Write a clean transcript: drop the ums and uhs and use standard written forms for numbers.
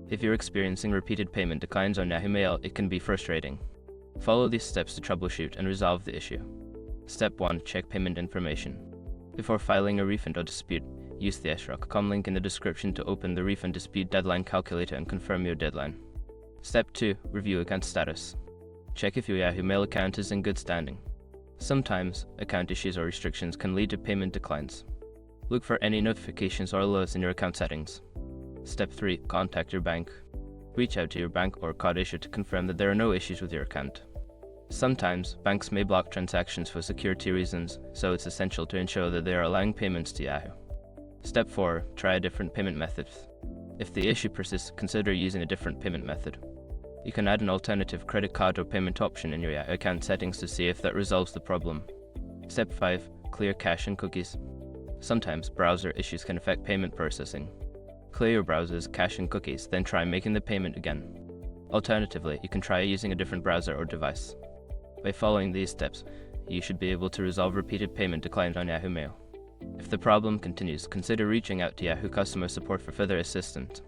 If you're experiencing repeated payment declines on Yahoo Mail, it can be frustrating. Follow these steps to troubleshoot and resolve the issue. Step 1. Check payment information. Before filing a refund or dispute, use the s.com link in the description to open the refund dispute deadline calculator and confirm your deadline. Step 2. Review account status. Check if your Yahoo Mail account is in good standing. Sometimes, account issues or restrictions can lead to payment declines. Look for any notifications or alerts in your account settings. Step 3. Contact your bank. Reach out to your bank or card issuer to confirm that there are no issues with your account. Sometimes, banks may block transactions for security reasons, so it's essential to ensure that they are allowing payments to Yahoo. Step 4. Try a different payment method. If the issue persists, consider using a different payment method. You can add an alternative credit card or payment option in your Yahoo account settings to see if that resolves the problem. Step 5. Clear cache and cookies. Sometimes, browser issues can affect payment processing. Clear your browser's cache and cookies, then try making the payment again. Alternatively, you can try using a different browser or device. By following these steps, you should be able to resolve repeated payment declines on Yahoo Mail. If the problem continues, consider reaching out to Yahoo customer support for further assistance.